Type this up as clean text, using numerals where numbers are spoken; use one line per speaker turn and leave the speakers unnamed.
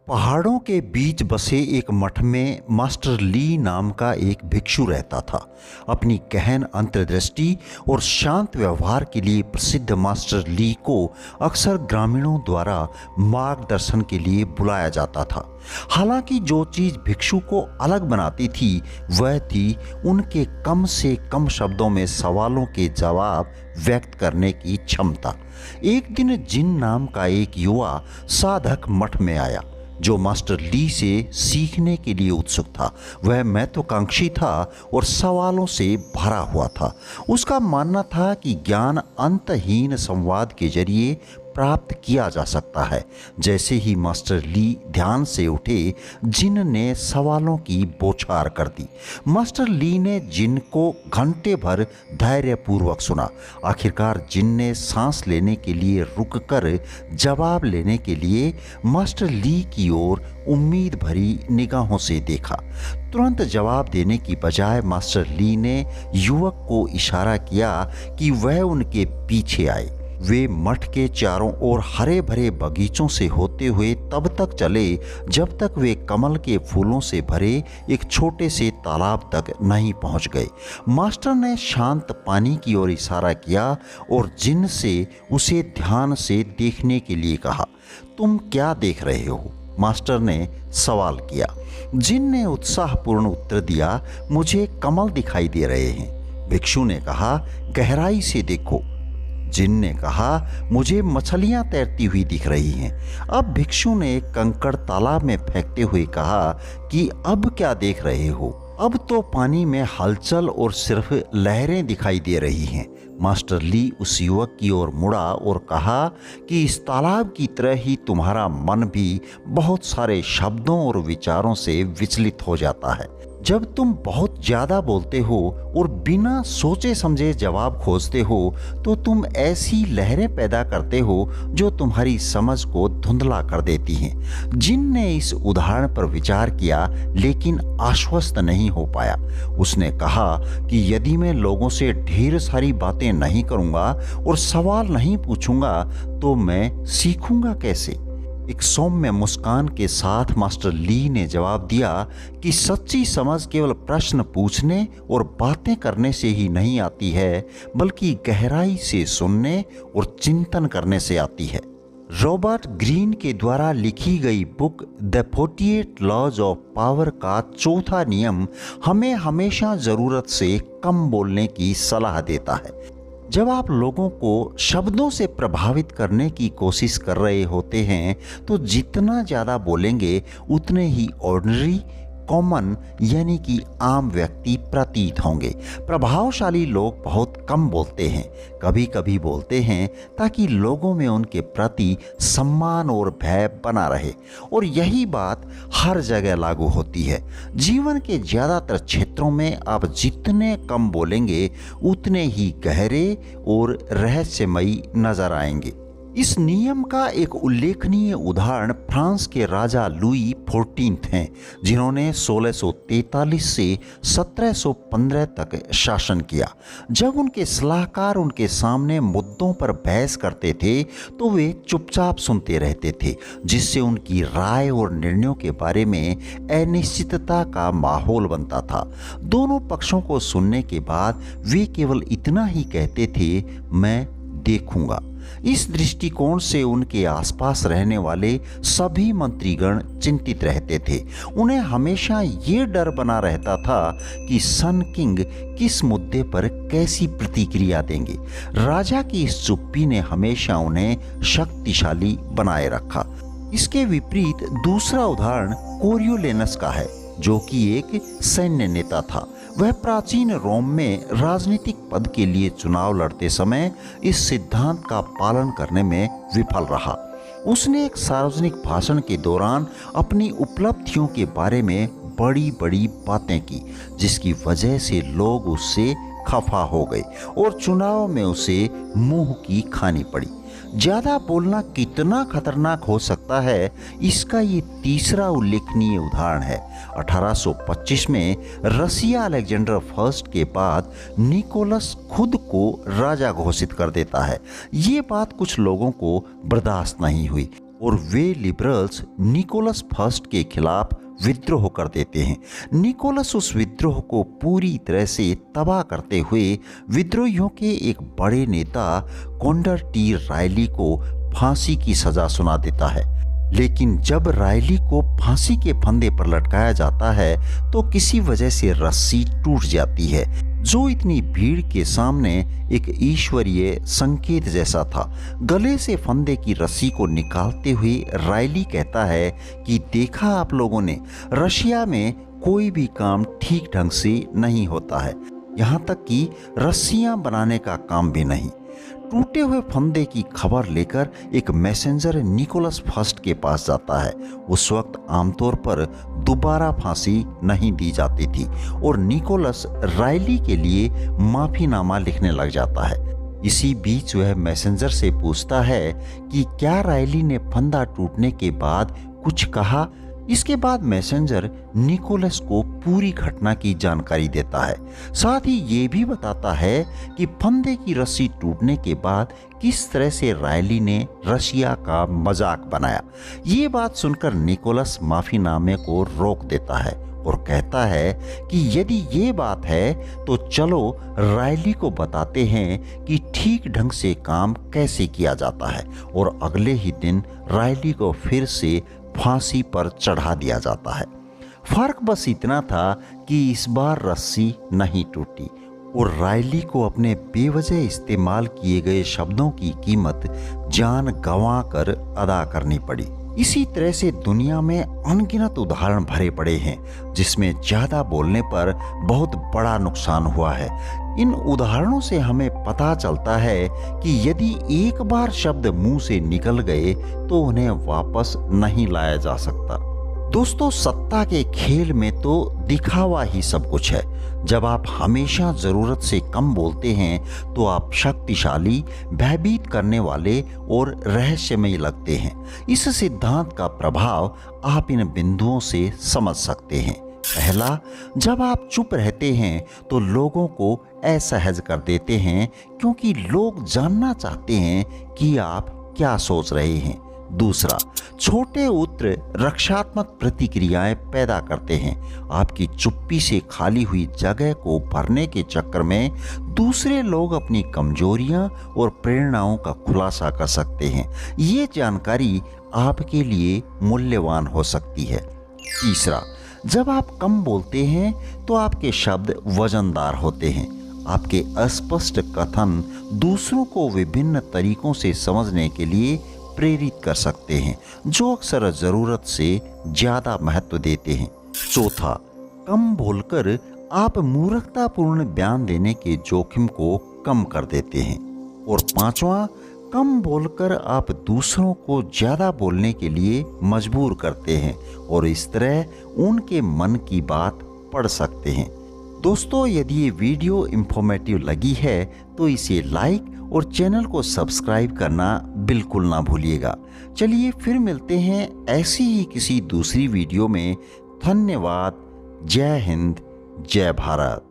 पहाड़ों के बीच बसे एक मठ में मास्टर ली नाम का एक भिक्षु रहता था। अपनी गहन अंतर्दृष्टि और शांत व्यवहार के लिए प्रसिद्ध मास्टर ली को अक्सर ग्रामीणों द्वारा मार्गदर्शन के लिए बुलाया जाता था। हालांकि जो चीज भिक्षु को अलग बनाती थी वह थी उनके कम से कम शब्दों में सवालों के जवाब व्यक्त करने की क्षमता। एक दिन जिन नाम का एक युवा साधक मठ में आया जो मास्टर ली से सीखने के लिए उत्सुक था। वह महत्वाकांक्षी था और सवालों से भरा हुआ था। उसका मानना था कि ज्ञान अंतहीन संवाद के जरिए प्राप्त किया जा सकता है। जैसे ही मास्टर ली ध्यान से उठे, जिन ने सवालों की बौछार कर दी। मास्टर ली ने जिन को घंटे भर धैर्यपूर्वक सुना। आखिरकार जिन ने सांस लेने के लिए रुककर जवाब लेने के लिए मास्टर ली की ओर उम्मीद भरी निगाहों से देखा। तुरंत जवाब देने की बजाय मास्टर ली ने युवक को इशारा किया कि वह उनके पीछे आए। वे मठ के चारों ओर हरे भरे बगीचों से होते हुए तब तक चले जब तक वे कमल के फूलों से भरे एक छोटे से तालाब तक नहीं पहुंच गए। मास्टर ने शांत पानी की ओर इशारा किया और जिन से उसे ध्यान से देखने के लिए कहा। तुम क्या देख रहे हो? मास्टर ने सवाल किया। जिन ने उत्साहपूर्ण उत्तर दिया, मुझे कमल दिखाई दे रहे हैं। भिक्षु ने कहा, गहराई से देखो। जिन ने कहा, मुझे मछलियां तैरती हुई दिख रही हैं। अब भिक्षु ने कंकड़ तालाब में फेंकते हुए कहा कि अब क्या देख रहे हो? अब तो पानी में हलचल और सिर्फ लहरें दिखाई दे रही हैं। मास्टर ली उस युवक की ओर मुड़ा और कहा कि इस तालाब की तरह ही तुम्हारा मन भी बहुत सारे शब्दों और विचारों से विचलित हो जाता है। जब तुम बहुत ज़्यादा बोलते हो और बिना सोचे समझे जवाब खोजते हो तो तुम ऐसी लहरें पैदा करते हो जो तुम्हारी समझ को धुंधला कर देती हैं। जिन ने इस उदाहरण पर विचार किया लेकिन आश्वस्त नहीं हो पाया। उसने कहा कि यदि मैं लोगों से ढेर सारी बातें नहीं करूँगा और सवाल नहीं पूछूंगा तो मैं सीखूंगा कैसे? एक सौम्य मुस्कान के साथ मास्टर ली ने जवाब दिया कि सच्ची समझ केवल प्रश्न पूछने और बातें करने से ही नहीं आती है, बल्कि गहराई से सुनने और चिंतन करने से आती है। रॉबर्ट ग्रीन के द्वारा लिखी गई book the 48 laws of power का चौथा नियम हमें हमेशा ज़रूरत से कम बोलने की सलाह देता है। जब आप लोगों को शब्दों से प्रभावित करने की कोशिश कर रहे होते हैं तो जितना ज़्यादा बोलेंगे उतने ही ऑर्डिनरी, कॉमन यानी कि आम व्यक्ति प्रतीत होंगे। प्रभावशाली लोग बहुत कम बोलते हैं, कभी कभी बोलते हैं ताकि लोगों में उनके प्रति सम्मान और भय बना रहे। और यही बात हर जगह लागू होती है। जीवन के ज़्यादातर क्षेत्रों में आप जितने कम बोलेंगे उतने ही गहरे और रहस्यमयी नजर आएंगे। इस नियम का एक उल्लेखनीय उदाहरण फ्रांस के राजा लुई 14 हैं, जिन्होंने 1643 से 1715 तक शासन किया। जब उनके सलाहकार उनके सामने मुद्दों पर बहस करते थे तो वे चुपचाप सुनते रहते थे, जिससे उनकी राय और निर्णयों के बारे में अनिश्चितता का माहौल बनता था। दोनों पक्षों को सुनने के बाद वे केवल इतना ही कहते थे, मैं देखूंगा। इस दृष्टिकोण से उनके आसपास रहने वाले सभी मंत्रीगण चिंतित रहते थे। उन्हें हमेशा ये डर बना रहता था कि सन किंग किस मुद्दे पर कैसी प्रतिक्रिया देंगे। राजा की इस चुप्पी ने हमेशा उन्हें शक्तिशाली बनाए रखा। इसके विपरीत दूसरा उदाहरण कोरियोलेनस का है, जो कि एक सैन्य नेता था। वह प्राचीन रोम में राजनीतिक पद के लिए चुनाव लड़ते समय इस सिद्धांत का पालन करने में विफल रहा। उसने एक सार्वजनिक भाषण के दौरान अपनी उपलब्धियों के बारे में बड़ी बड़ी बातें की, जिसकी वजह से लोग उससे खफा हो गए और चुनाव में उसे मुंह की खानी पड़ी। ज़्यादा बोलना कितना खतरनाक हो सकता है, इसका ये तीसरा उल्लेखनीय उदाहरण है। 1825 में रसिया अलेक्जेंडर फर्स्ट के बाद निकोलस खुद को राजा घोषित कर देता है। ये बात कुछ लोगों को बर्दाश्त नहीं हुई। और वे लिबरल्स निकोलस फर्स्ट के खिलाफ विद्रोह कर देते हैं। निकोलस उस विद्रोह को पूरी तरह से तबाह करते हुए विद्रोहियों के एक बड़े नेता कॉन्डर टी रायली को फांसी की सजा सुना देता है। लेकिन जब रायली को फांसी के फंदे पर लटकाया जाता है तो किसी वजह से रस्सी टूट जाती है, जो इतनी भीड़ के सामने एक ईश्वरीय संकेत जैसा था। गले से फंदे की रस्सी को निकालते हुए रायली कहता है कि देखा आप लोगों ने, रशिया में कोई भी काम ठीक ढंग से नहीं होता है, यहाँ तक कि रस्सियाँ बनाने का काम भी नहीं। टूटे हुए फंदे की खबर लेकर एक मैसेंजर निकोलस फर्स्ट के पास जाता है। उस वक्त आमतौर पर दोबारा फांसी नहीं दी जाती थी और निकोलस रायली के लिए माफीनामा लिखने लग जाता है। इसी बीच वह मैसेंजर से पूछता है कि क्या रायली ने फंदा टूटने के बाद कुछ कहा। इसके बाद मैसेंजर निकोलस को पूरी घटना की जानकारी देता है, साथ ही ये भी बताता है कि फंदे की रस्सी टूटने के बाद किस तरह से रायली ने रशिया का मजाक बनाया। ये बात सुनकर निकोलस माफीनामे को रोक देता है और कहता है कि यदि ये बात है तो चलो रायली को बताते हैं कि ठीक ढंग से काम कैसे किया जाता है। और अगले ही दिन रायली को फिर से फांसी पर चढ़ा दिया जाता है। फर्क बस इतना था कि इस बार रस्सी नहीं टूटी और रायली को अपने बेवजह इस्तेमाल किए गए शब्दों की कीमत जान गंवा कर अदा करनी पड़ी। इसी तरह से दुनिया में अनगिनत उदाहरण भरे पड़े हैं जिसमें ज्यादा बोलने पर बहुत बड़ा नुकसान हुआ है। इन उदाहरणों से हमें पता चलता है कि यदि एक बार शब्द मुंह से निकल गए तो उन्हें वापस नहीं लाया जा सकता। दोस्तों, सत्ता के खेल में तो दिखावा ही सब कुछ है। जब आप हमेशा जरूरत से कम बोलते हैं तो आप शक्तिशाली, भयभीत करने वाले और रहस्यमयी लगते हैं। इस सिद्धांत का प्रभाव आप इन बिंदुओं से समझ सकते हैं। पहला, जब आप चुप रहते हैं तो लोगों को असहज कर देते हैं क्योंकि लोग जानना चाहते हैं कि आप क्या सोच रहे हैं। दूसरा, छोटे उत्तर रक्षात्मक प्रतिक्रियाएं पैदा करते हैं। आपकी चुप्पी से खाली हुई जगह को भरने के चक्कर में दूसरे लोग अपनी कमजोरियां और प्रेरणाओं का खुलासा कर सकते हैं। ये जानकारी आपके लिए मूल्यवान हो सकती है। तीसरा, जब आप कम बोलते हैं तो आपके शब्द वजनदार होते हैं। आपके अस्पष्ट कथन दूसरों को विभिन्न तरीकों से समझने के लिए प्रेरित कर सकते हैं, जो अक्सर जरूरत से ज्यादा महत्व देते हैं। चौथा, कम बोलकर आप मूर्खतापूर्ण बयान देने के जोखिम को कम कर देते हैं। और पांचवा, कम बोलकर आप दूसरों को ज्यादा बोलने के लिए मजबूर करते हैं और इस तरह उनके मन की बात पढ़ सकते हैं। दोस्तों, यदि ये वीडियो इंफॉर्मेटिव लगी है तो इसे लाइक और चैनल को सब्सक्राइब करना बिल्कुल ना भूलिएगा। चलिए फिर मिलते हैं ऐसी ही किसी दूसरी वीडियो में। धन्यवाद। जय हिंद, जय भारत।